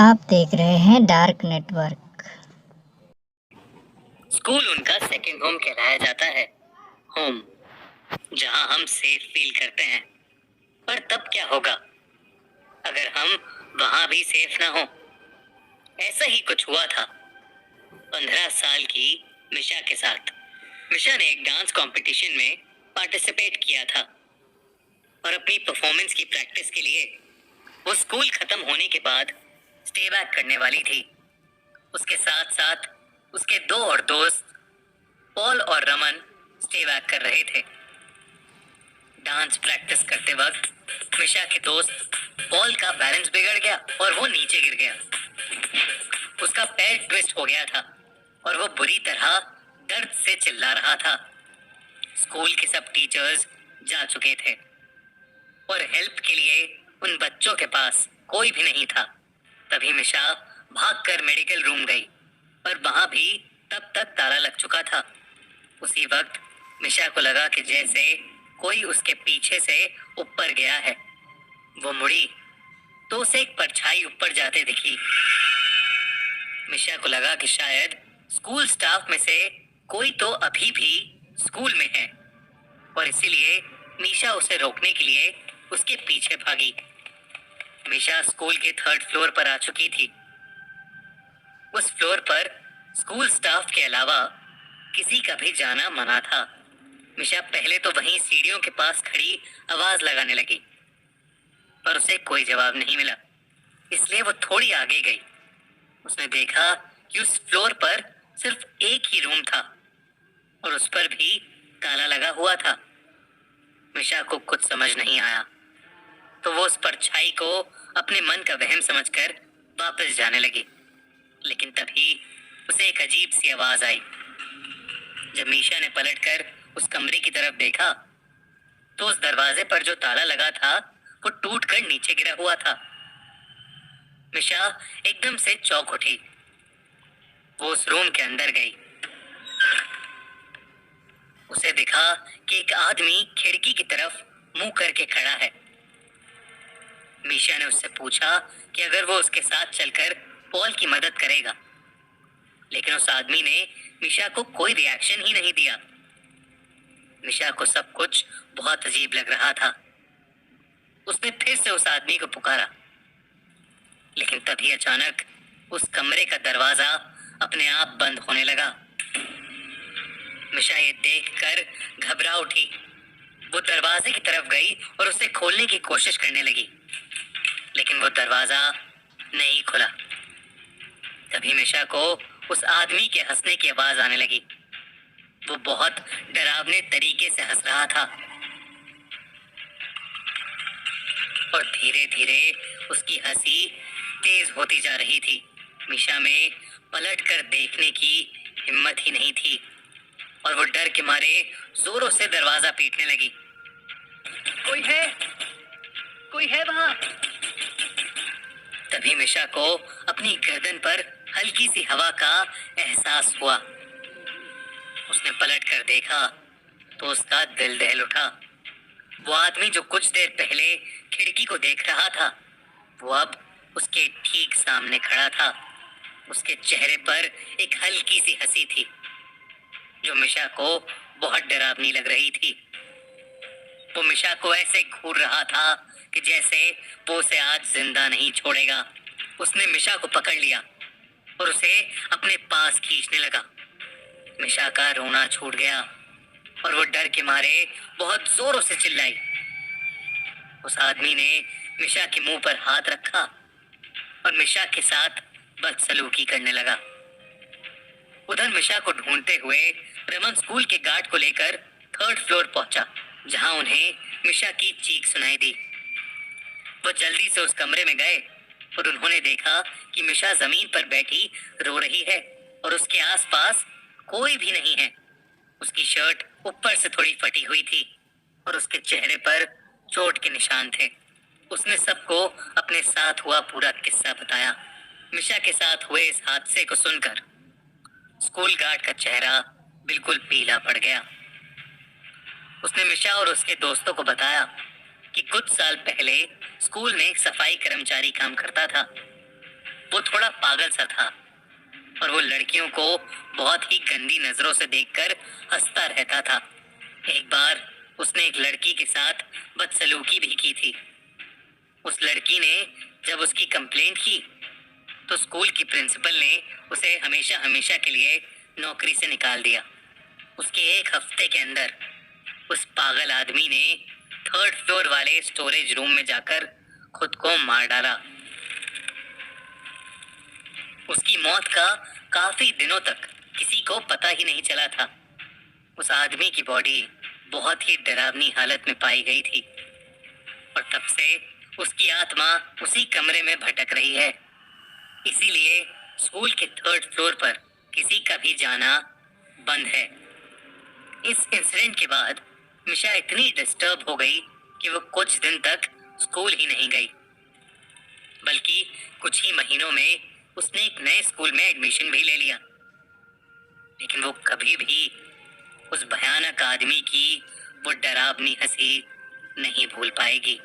आप देख रहे हैं डार्क नेटवर्क। स्कूल उनका सेकंड होम कहलाया जाता है। होम जहां हम सेफ फील करते हैं। पर तब क्या होगा अगर हम वहां भी सेफ ना हो? ऐसा ही कुछ हुआ था 15 साल की मिशा के साथ। मिशा ने एक डांस कंपटीशन में पार्टिसिपेट किया था और अपनी परफॉर्मेंस की प्रैक्टिस के लिए वो स्कूल खत्म होने के बाद स्टे बैक करने वाली थी। उसके साथ साथ उसके दो और दोस्त पॉल और रमन स्टे बैक कर रहे थे। डांस प्रैक्टिस करते वक्त मिशा के दोस्त पॉल का बैलेंस बिगड़ गया और वो नीचे गिर गया। उसका पैर ट्विस्ट हो गया था और वो बुरी तरह दर्द से चिल्ला रहा था। स्कूल के सब टीचर्स जा चुके थे और हेल्प के लिए उन बच्चों के पास कोई भी नहीं था। तभी मिशा भागकर मेडिकल रूम गई, पर वहां भी तब तक ताला लग चुका था। उसी वक्त मिशा को लगा कि जैसे कोई उसके पीछे से ऊपर गया है। वो मुड़ी तो उसे एक परछाई ऊपर जाते दिखी। मिशा को लगा कि शायद स्कूल स्टाफ में से कोई तो अभी भी स्कूल में है और इसीलिए मिशा उसे रोकने के लिए उसके पीछे भागी। मिशा स्कूल के 3rd फ्लोर पर आ चुकी थी। उस फ्लोर पर स्कूल स्टाफ के अलावा किसी का भी जाना मना था। मिशा पहले तो वहीं सीढ़ियों के पास खड़ी आवाज लगाने लगी, पर उसे कोई जवाब नहीं मिला। इसलिए वो थोड़ी आगे गई। उसने देखा कि उस फ्लोर पर सिर्फ एक ही रूम था और उस पर भी ताला लगा हुआ था। मिशा को कुछ समझ नहीं आया, तो वो उस परछाई को अपने मन का वहम समझकर वापस जाने लगी। लेकिन तभी उसे एक अजीब सी आवाज आई। जब मिशा ने पलटकर उस कमरे की तरफ देखा तो उस दरवाजे पर जो ताला लगा था वो टूटकर नीचे गिरा हुआ था। मिशा एकदम से चौंक उठी। वो उस रूम के अंदर गई। उसे दिखा कि एक आदमी खिड़की की तरफ मुंह करके खड़ा है। मिशा ने उससे पूछा कि अगर वो उसके साथ चलकर पॉल की मदद करेगा, लेकिन उस आदमी ने मिशा को कोई रिएक्शन ही नहीं दिया। मिशा को सब कुछ बहुत अजीब लग रहा था। उसने फिर से उस आदमी को पुकारा, लेकिन तभी अचानक उस कमरे का दरवाजा अपने आप बंद होने लगा। मिशा ये देखकर घबरा उठी। वो दरवाजे की तरफ गई और उसे खोलने की कोशिश करने लगी, लेकिन वो दरवाजा नहीं खुला। तभी मिशा को उस आदमी के हंसने की आवाज आने लगी। वो बहुत डरावने तरीके से हंस रहा था और धीरे धीरे उसकी हंसी तेज होती जा रही थी। मिशा में पलट कर देखने की हिम्मत ही नहीं थी और वो डर के मारे जोरों से दरवाजा पीटने लगी। कोई है, कोई है वहां? तभी मिशा को अपनी गर्दन पर हल्की सी हवा का एहसास हुआ। उसने पलट कर देखा तो उसका दिल दहल उठा। वो आदमी जो कुछ देर पहले खिड़की को देख रहा था, वो अब उसके ठीक सामने खड़ा था। उसके चेहरे पर एक हल्की सी हंसी थी जो मिशा को बहुत डरावनी लग रही थी। वो मिशा को ऐसे घूर रहा था कि जैसे वो उसे आज जिंदा नहीं छोड़ेगा। उसने मिशा को पकड़ लिया और उसे अपने पास खींचने लगा। मिशा का रोना छूट गया और वो डर के मारे बहुत जोरों से चिल्लाई। उस आदमी ने मिशा के मुंह पर हाथ रखा और मिशा के साथ बदसलूकी करने लगा। उधर मिशा को ढूंढते हुए रमन स्कूल के गार्ड को लेकर 3rd फ्लोर पहुंचा, जहां उन्हें मिशा की चीख सुनाई दी। वो जल्दी से उस कमरे में गए और उन्होंने देखा कि मिशा जमीन पर बैठी रो रही है और उसके आसपास कोई भी नहीं है। उसकी शर्ट ऊपर से थोड़ी फटी हुई थी और उसके चेहरे पर चोट के निशान थे। उसने सबको अपने साथ हुआ पूरा किस्सा बताया। मिशा के साथ हुए इस हादसे को सुनकर स्कूल गार्ड का चेहरा बिल्कुल पीला पड़ गया। उसने मिशा और उसके दोस्तों को बताया कि कुछ साल पहले स्कूल में एक सफाई कर्मचारी काम करता था। वो थोड़ा पागल सा था और वो लड़कियों को बहुत ही गंदी नजरों से देखकर हंसता रहता था। एक बार उसने एक लड़की के साथ बदसलूकी भी की थी। उस लड़की ने जब उसकी कंप्लेंट की तो स्कूल की प्रिंसिपल ने उसे हमेशा हमेशा के लिए नौकरी से निकाल दिया। उसके एक हफ्ते के अंदर उस पागल आदमी ने 3rd फ्लोर वाले स्टोरेज रूम में जाकर खुद को मार डाला। उसकी मौत का काफी दिनों तक किसी को पता ही नहीं चला था। उस आदमी की बॉडी बहुत ही डरावनी हालत में पाई गई थी और तब से उसकी आत्मा उसी कमरे में भटक रही है। इसीलिए स्कूल के 3rd फ्लोर पर किसी का भी जाना बंद है। इस इंसिडेंट के बाद मिशा इतनी डिस्टर्ब हो गई कि वो कुछ दिन तक स्कूल ही नहीं गई, बल्कि कुछ ही महीनों में उसने एक नए स्कूल में एडमिशन भी ले लिया। लेकिन वो कभी भी उस भयानक आदमी की वो डरावनी हंसी नहीं भूल पाएगी।